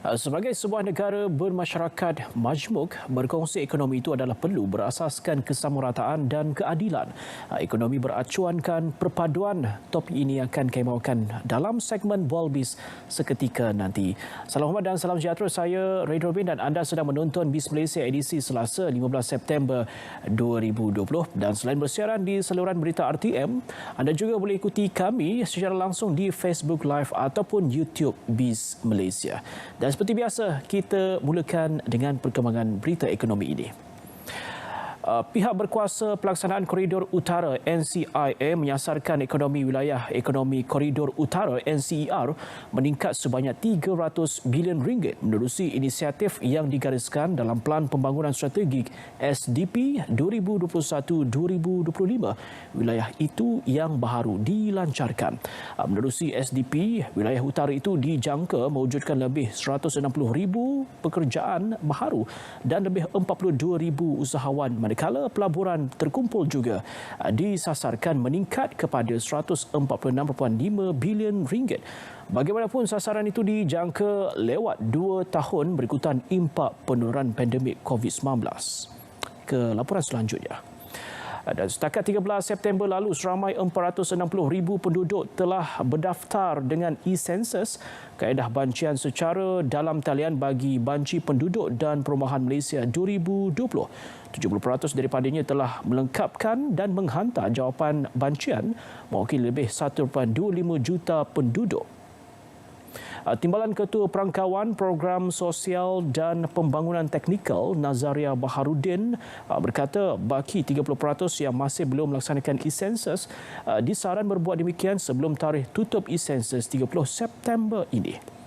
Sebagai sebuah negara bermasyarakat majmuk, berkongsi ekonomi itu adalah perlu berasaskan kesamarataan dan keadilan. Ekonomi beracuankan perpaduan. Topik ini akan kami bawakan dalam segmen Bualbis seketika nanti. Salam hormat dan salam sejahtera. Saya Ray Robin dan anda sedang menonton BIS Malaysia edisi Selasa 15 September 2020. Dan selain bersiaran di saluran berita RTM, anda juga boleh ikuti kami secara langsung di Facebook Live ataupun YouTube BIS Malaysia. Dan seperti biasa, kita mulakan dengan perkembangan berita ekonomi ini. Pihak berkuasa pelaksanaan Koridor Utara NCIA menyasarkan ekonomi wilayah ekonomi Koridor Utara NCER meningkat sebanyak 300 bilion ringgit menerusi inisiatif yang digariskan dalam Pelan Pembangunan Strategik SDP 2021-2025. Wilayah itu yang baru dilancarkan. Menerusi SDP, wilayah utara itu dijangka mewujudkan lebih 160,000 pekerjaan baharu dan lebih 42,000 usahawan, manakala pelaburan terkumpul juga disasarkan meningkat kepada 146.5 bilion ringgit. Bagaimanapun, sasaran itu dijangka lewat 2 tahun berikutan impak penurunan pandemik COVID-19. Ke laporan selanjutnya. Dan setakat 13 September lalu, seramai 460,000 penduduk telah berdaftar dengan e-Census, kaedah bancian secara dalam talian bagi banci penduduk dan perumahan Malaysia 2020. 70% daripadanya telah melengkapkan dan menghantar jawapan bancian mewakili lebih 1.25 juta penduduk. Timbalan Ketua Perangkawan Program Sosial dan Pembangunan Teknikal Nazaria Baharudin berkata baki 30% yang masih belum melaksanakan e-Census disaran berbuat demikian sebelum tarikh tutup e-Census 30 September ini.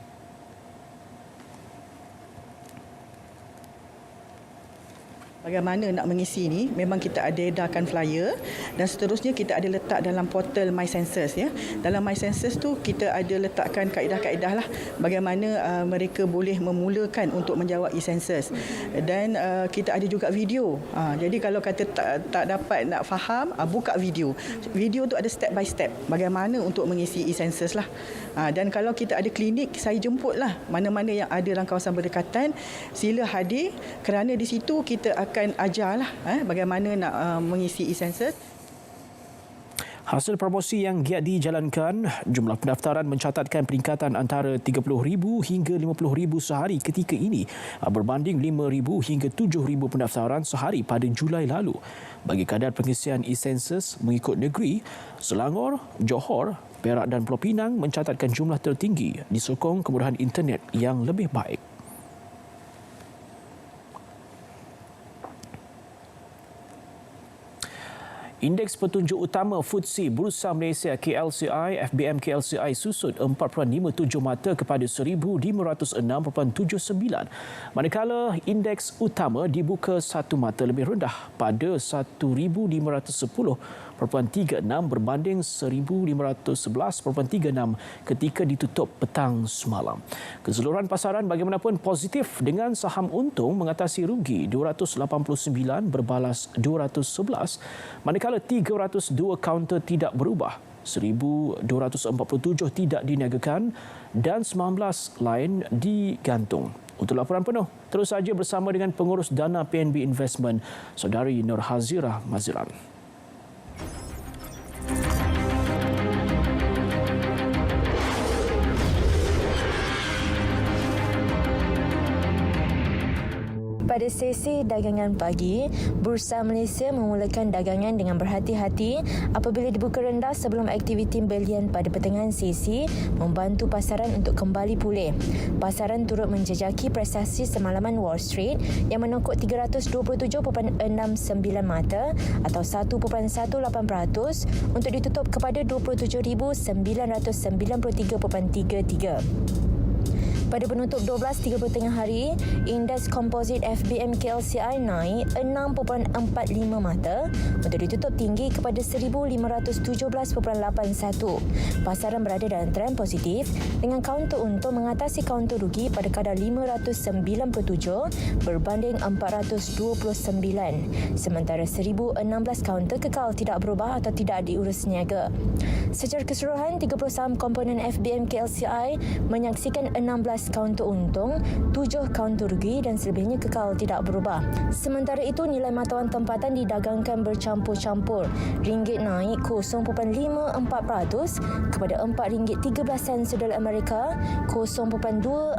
Bagaimana nak mengisi ni, memang kita ada edarkan flyer dan seterusnya kita ada letak dalam portal My Census ya. Dalam My Census tu kita ada letakkan kaedah-kaedah lah bagaimana mereka boleh memulakan untuk menjawab e-Census. Dan kita ada juga video. Jadi kalau kata tak dapat nak faham, buka video. Video tu ada step by step bagaimana untuk mengisi e-Census lah. Dan kalau kita ada klinik, saya jemputlah mana-mana yang ada dalam kawasan berdekatan, sila hadir kerana di situ kita akan ajarlah bagaimana nak mengisi e-Census. Hasil promosi yang giat dijalankan, jumlah pendaftaran mencatatkan peningkatan antara 30,000 hingga 50,000 sehari ketika ini berbanding 5,000 hingga 7,000 pendaftaran sehari pada Julai lalu. Bagi kadar pengisian e-Census mengikut negeri, Selangor, Johor, Perak dan Pulau Pinang mencatatkan jumlah tertinggi disokong kemudahan internet yang lebih baik. Indeks petunjuk utama FTSE Bursa Malaysia KLCI FBM KLCI susut 4.57 mata kepada 1,506.79, manakala indeks utama dibuka 1 mata lebih rendah pada 1,510.36 berbanding 1,511.36 ketika ditutup petang semalam. Keseluruhan pasaran bagaimanapun positif dengan saham untung mengatasi rugi 289 berbalas 211, manakala 302 kaunter tidak berubah, 1,247 tidak diniagakan dan 19 lain digantung. Untuk laporan penuh, terus saja bersama dengan pengurus dana PNB Investment, Saudari Nur Hazirah Maziran. Pada sesi dagangan pagi, Bursa Malaysia memulakan dagangan dengan berhati-hati apabila dibuka rendah sebelum aktiviti belian pada pertengahan sesi membantu pasaran untuk kembali pulih. Pasaran turut menjejaki prestasi semalaman Wall Street yang menokok 327.69 mata atau 1.18% untuk ditutup kepada 27,993.33. Pada penutup 12.30 tengah hari, indeks komposit FBM KLCI naik 6.45 mata untuk ditutup tinggi kepada 1,517.81. Pasaran berada dalam trend positif dengan kaunter untung mengatasi kaunter rugi pada kadar 597 berbanding 429. Sementara 1,016 kaunter kekal tidak berubah atau tidak diurus niaga. Secara keseluruhan, 30 saham komponen FBM KLCI menyaksikan 16 kaunter untung, 7 kaunter rugi dan selebihnya kekal tidak berubah. Sementara itu, nilai mata wang tempatan didagangkan bercampur-campur. Ringgit naik 0.54% kepada RM4.13 sedolar Amerika, 0.24%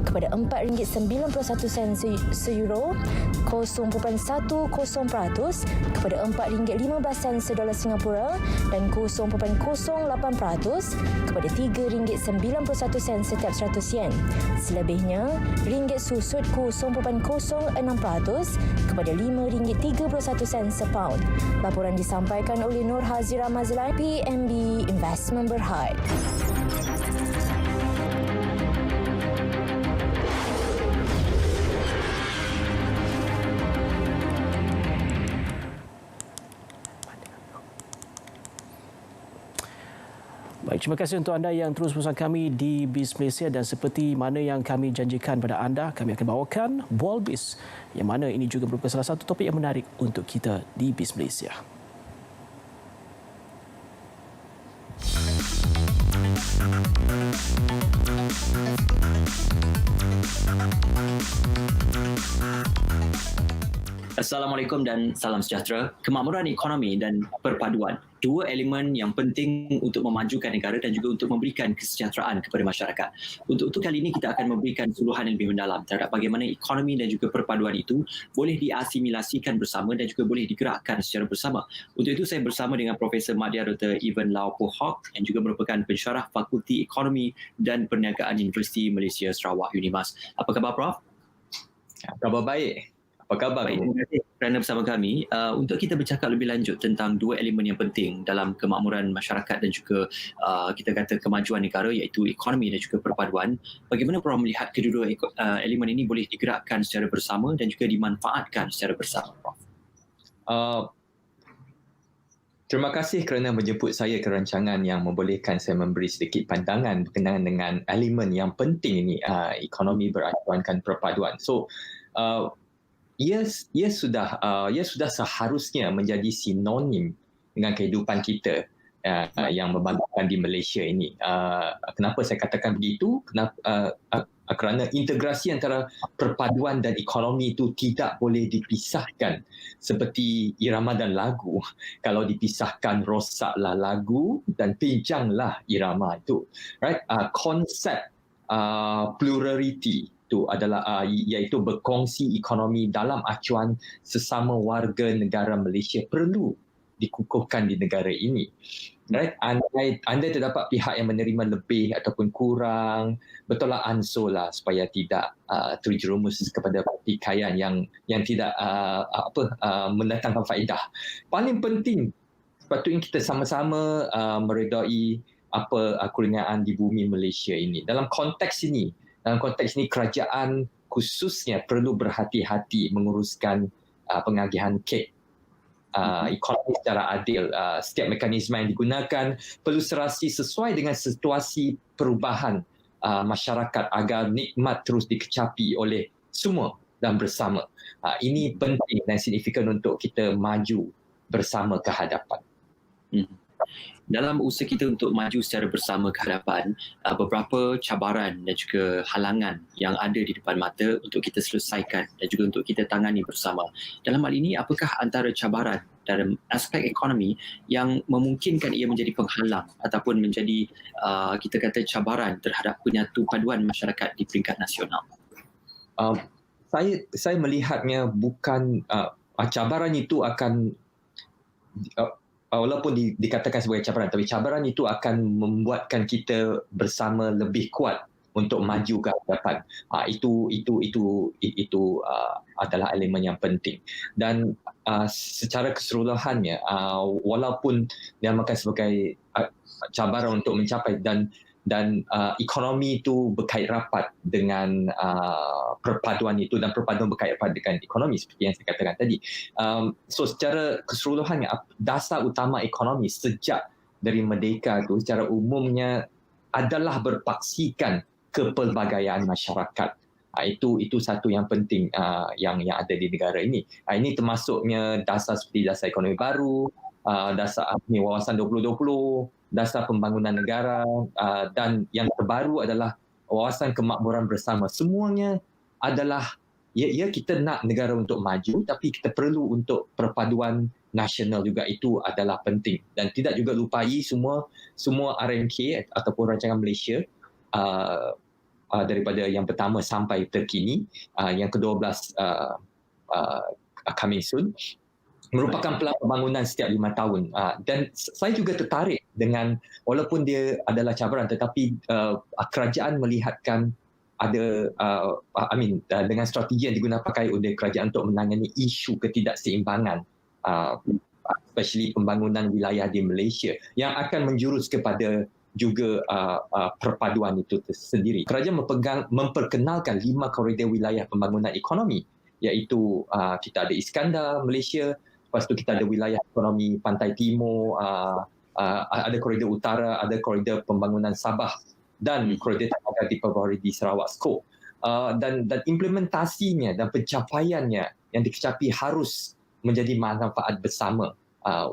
kepada RM4.91 seeuro, 0.10% kepada RM4.15 sedolar Singapura dan 0.08% kepada RM3.91 setiap 100 yen. Selebihnya, ringgit susut 0.06% kepada RM5.31 sepaun. Laporan disampaikan oleh Nur Hazira Mazlan, PNB Investment Berhad. Baik, terima kasih untuk anda yang terus bersama kami di BIS Malaysia, dan seperti mana yang kami janjikan pada anda, kami akan bawakan Bual BIS, yang mana ini juga merupakan salah satu topik yang menarik untuk kita di BIS Malaysia. Assalamualaikum dan salam sejahtera. Kemakmuran ekonomi dan perpaduan, dua elemen yang penting untuk memajukan negara dan juga untuk memberikan kesejahteraan kepada masyarakat. Untuk itu kali ini kita akan memberikan suluhan yang lebih mendalam terhadap bagaimana ekonomi dan juga perpaduan itu boleh diasimilasikan bersama dan juga boleh digerakkan secara bersama. Untuk itu saya bersama dengan Profesor Madya Dr. Evan Lau Poh Hock yang juga merupakan pensyarah Fakulti Ekonomi dan Perniagaan Universiti Malaysia Sarawak UNIMAS. Apa khabar, Prof? Khabar baik. Apa khabar? Baik, terima kasih kerana bersama kami. Untuk kita bercakap lebih lanjut tentang dua elemen yang penting dalam kemakmuran masyarakat dan juga kita kata kemajuan negara, iaitu ekonomi dan juga perpaduan. Bagaimana Prof melihat kedua-dua elemen ini boleh digerakkan secara bersama dan juga dimanfaatkan secara bersama, Prof? Terima kasih kerana menjemput saya ke rancangan yang membolehkan saya memberi sedikit pandangan berkenaan dengan elemen yang penting ini, ekonomi beracuankan perpaduan. So, ia sudah seharusnya menjadi sinonim dengan kehidupan kita yang membanggakan di Malaysia ini. Kenapa saya katakan begitu? Kerana integrasi antara perpaduan dan ekonomi itu tidak boleh dipisahkan. Seperti irama dan lagu, kalau dipisahkan rosaklah lagu dan pinjanglah irama itu. Right? Konsep plurality itu adalah iaitu berkongsi ekonomi dalam acuan sesama warga negara Malaysia perlu dikukuhkan di negara ini. Right? Andai terdapat pihak yang menerima lebih ataupun kurang, betul lah ansur lah supaya tidak terjerumus kepada pertikaian yang tidak mendatangkan faedah. Paling penting sepatutnya kita sama-sama meredai kurniaan di bumi Malaysia ini. Dalam konteks ini kerajaan khususnya perlu berhati-hati menguruskan pengagihan kek ekonomi secara adil. Setiap mekanisme yang digunakan perlu serasi sesuai dengan situasi perubahan masyarakat agar nikmat terus dikecapi oleh semua dan bersama. Ini penting dan signifikan untuk kita maju bersama ke hadapan. Dalam usaha kita untuk maju secara bersama ke hadapan, beberapa cabaran dan juga halangan yang ada di depan mata untuk kita selesaikan dan juga untuk kita tangani bersama. Dalam hal ini, apakah antara cabaran dalam aspek ekonomi yang memungkinkan ia menjadi penghalang ataupun menjadi kita kata cabaran terhadap penyatu paduan masyarakat di peringkat nasional? Saya melihatnya bukan cabaran itu akan walaupun dikatakan sebagai cabaran, tapi cabaran itu akan membuatkan kita bersama lebih kuat untuk maju ke hadapan. Itu adalah elemen yang penting. Dan secara keseluruhannya, walaupun dinamakan sebagai cabaran untuk mencapai dan ekonomi itu berkait rapat dengan perpaduan itu dan perpaduan berkait rapat dengan ekonomi seperti yang saya katakan tadi. So secara keseluruhannya dasar utama ekonomi sejak dari merdeka itu secara umumnya adalah berpaksikan kepelbagaian masyarakat. Itu satu yang penting yang ada di negara ini. Ini termasuknya dasar seperti dasar ekonomi baru, dasar wawasan 2020, dasar pembangunan negara, dan yang terbaru adalah wawasan kemakmuran bersama, semuanya adalah ya kita nak negara untuk maju, tapi kita perlu untuk perpaduan nasional juga, itu adalah penting. Dan tidak juga lupai semua RMK ataupun rancangan Malaysia daripada yang pertama sampai terkini, yang ke-12 coming soon, merupakan pelan pembangunan setiap 5 tahun. Dan saya juga tertarik dengan, walaupun dia adalah cabaran, tetapi kerajaan melihatkan ada dengan strategi yang digunakan pakai oleh kerajaan untuk menangani isu ketidakseimbangan, especially pembangunan wilayah di Malaysia yang akan menjurus kepada juga perpaduan itu sendiri. Kerajaan memperkenalkan 5 koridor wilayah pembangunan ekonomi, iaitu kita ada Iskandar, Malaysia, lepas tu kita ada wilayah ekonomi Pantai Timur, ada koridor utara, ada koridor pembangunan Sabah dan koridor tenaga diperbaharui di Sarawak Skop. Dan implementasinya dan pencapaiannya yang dicapai harus menjadi manfaat bersama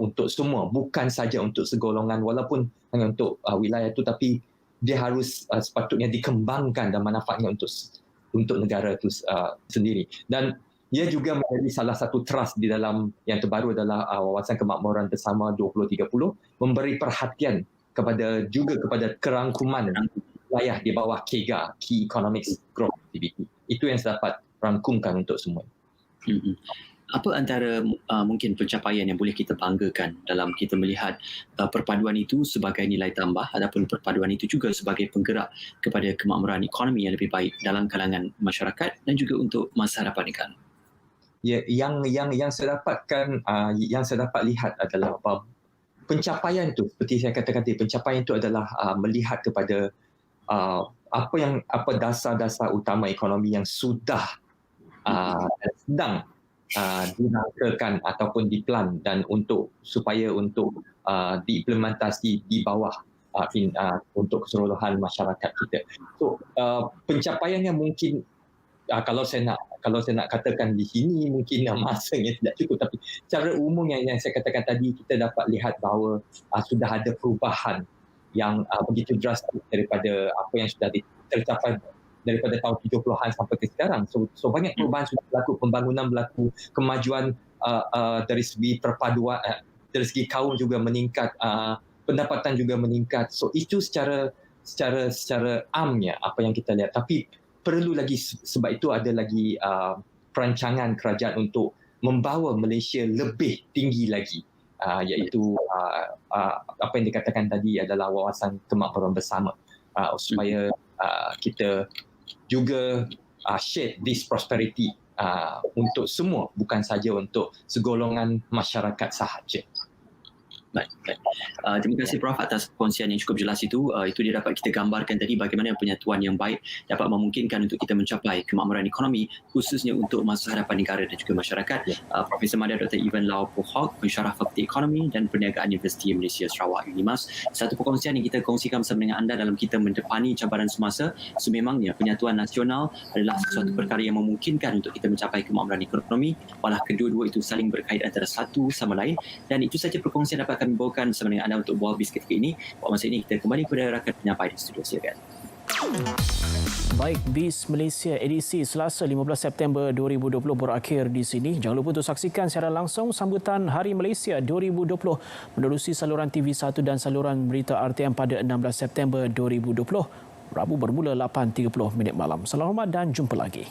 untuk semua, bukan saja untuk segolongan, walaupun hanya untuk wilayah itu, tapi dia harus sepatutnya dikembangkan dan manfaatnya untuk negara itu sendiri. Dan ia juga menjadi salah satu trust di dalam yang terbaru adalah wawasan kemakmuran bersama 2030, memberi perhatian kepada kerangkuman wilayah di bawah KEGA, Key Economic Growth Activity. Itu yang saya dapat rangkumkan untuk semua. Apa antara mungkin pencapaian yang boleh kita banggakan dalam kita melihat perpaduan itu sebagai nilai tambah ataupun perpaduan itu juga sebagai penggerak kepada kemakmuran ekonomi yang lebih baik dalam kalangan masyarakat dan juga untuk masa hadapan negara? Ya, yang saya dapatkan, yang saya dapat lihat adalah pencapaian itu, seperti saya katakan tadi, pencapaian itu adalah melihat kepada apa dasar-dasar utama ekonomi yang sudah sedang dirangkakan ataupun diplan dan supaya diimplementasi di bawah untuk keseluruhan masyarakat kita. So pencapaiannya mungkin kalau saya nak katakan di sini mungkin masanya tidak cukup, tapi secara umum yang saya katakan tadi, kita dapat lihat bahawa sudah ada perubahan yang begitu drastis daripada apa yang sudah tercapai daripada tahun 70-an sampai ke sekarang. So banyak perubahan sudah berlaku, pembangunan berlaku, kemajuan dari segi perpaduan, dari segi kaum juga meningkat, pendapatan juga meningkat. So itu secara amnya apa yang kita lihat. Tapi perlu lagi, sebab itu ada lagi perancangan kerajaan untuk membawa Malaysia lebih tinggi lagi, iaitu apa yang dikatakan tadi adalah wawasan kemakmuran bersama, supaya kita juga share this prosperity untuk semua, bukan saja untuk segolongan masyarakat sahaja. Baik. Terima kasih Prof atas perkongsian yang cukup jelas itu. Itu dia dapat kita gambarkan tadi bagaimana penyatuan yang baik dapat memungkinkan untuk kita mencapai kemakmuran ekonomi, khususnya untuk masa hadapan negara dan juga masyarakat. Profesor Madya Dr. Evan Lau Pohock, pensyarah Fakulti Ekonomi dan Perniagaan Universiti Malaysia Sarawak UNIMAS. Satu perkongsian yang kita kongsikan bersama dengan anda dalam kita mendepani cabaran semasa. Sememangnya penyatuan nasional adalah sesuatu perkara yang memungkinkan untuk kita mencapai kemakmuran ekonomi, walau kedua-dua itu saling berkait antara satu sama lain. Dan itu saja perkongsian dapat kami bawakan bersama dengan anda untuk Bual Biz ketika ini. Pada masa ini kita kembali kepada rakan penyampai di studio. Silakan. Baik, Biz Malaysia edisi Selasa 15 September 2020 berakhir di sini. Jangan lupa untuk saksikan secara langsung sambutan Hari Malaysia 2020 menerusi saluran TV1 dan saluran berita RTM pada 16 September 2020. Rabu bermula 8.30 malam. Salam hormat dan jumpa lagi.